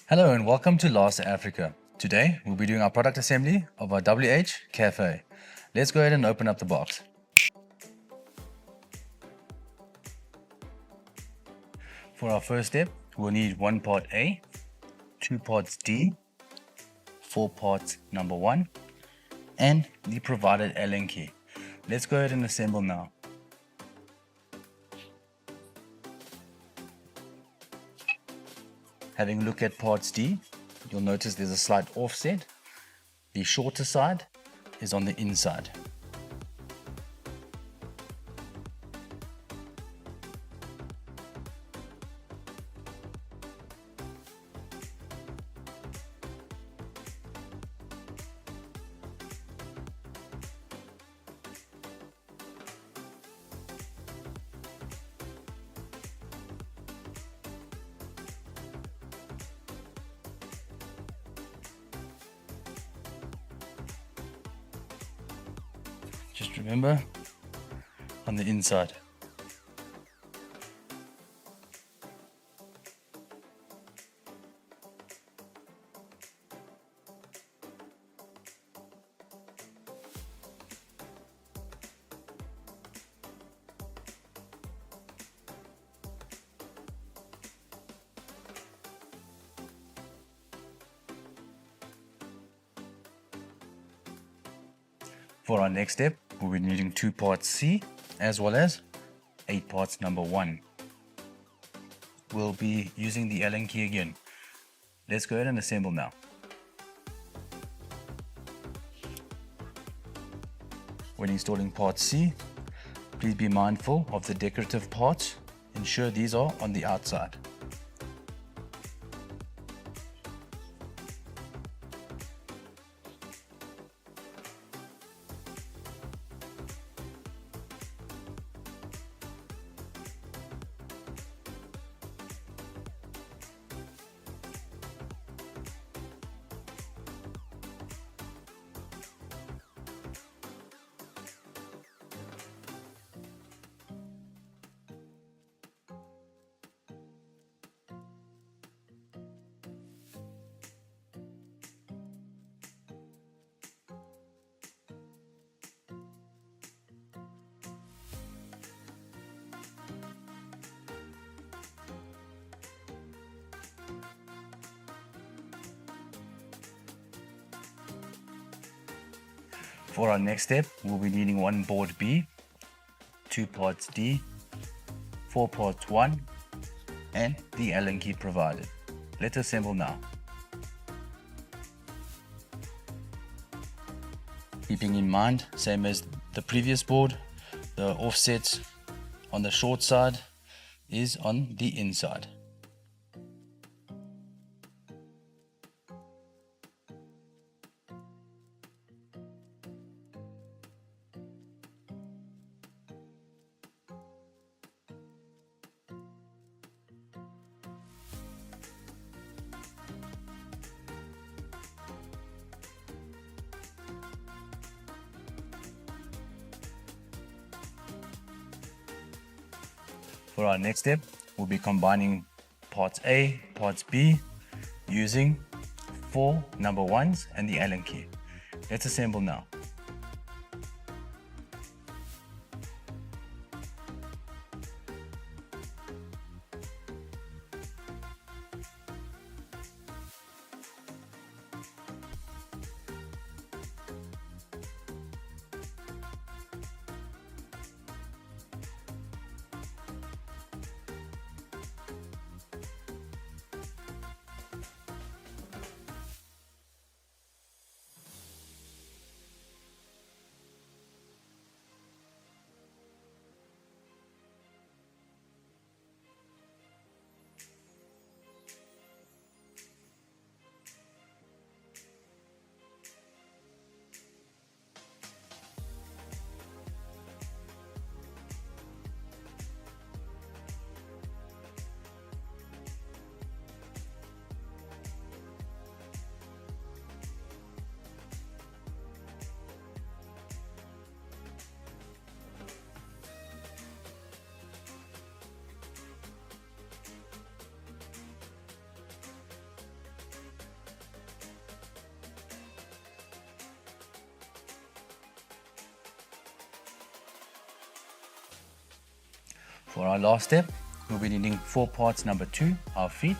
Hello and welcome to Lasa.Africa. Today we'll be doing our product assembly of our WH Cafe. Let's go ahead and open up the box. For our first step, we'll need 1 part A, 2 parts D, 4 parts number 1, and the provided Allen key. Let's go ahead and assemble now. Having a look at parts D, you'll notice there's a slight offset. The shorter side is on the inside. Just remember, on the inside. For our next step, we'll be needing 2 parts C as well as 8 parts number 1. We'll be using the Allen key again. Let's go ahead and assemble now. When installing part C, please be mindful of the decorative parts. Ensure these are on the outside. For our next step, we'll be needing 1 board B, 2 parts D, 4 parts 1, and the Allen key provided. Let's assemble now. Keeping in mind, same as the previous board, the offsets on the short side is on the inside. For our next step, we'll be combining parts A, parts B, using 4 number 1s and the Allen key. Let's assemble now. For our last step, we'll be needing 4 parts number 2, our feet.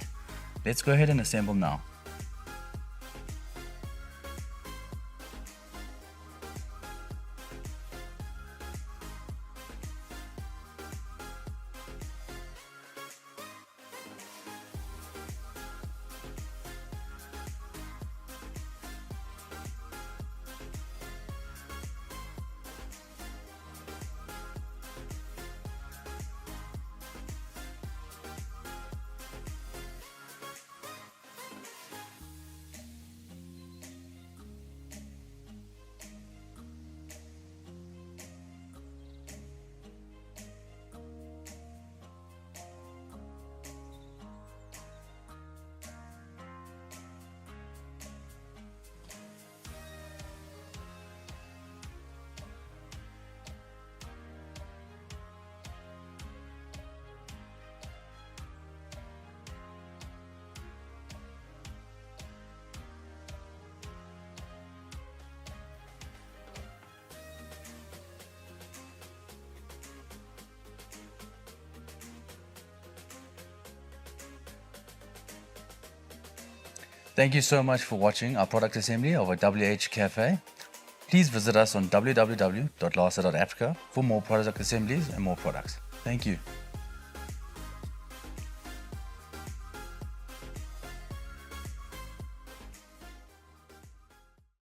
Let's go ahead and assemble now. Thank you so much for watching our product assembly of a WH Cafe. Please visit us on www.lasa.africa for more product assemblies and more products. Thank you.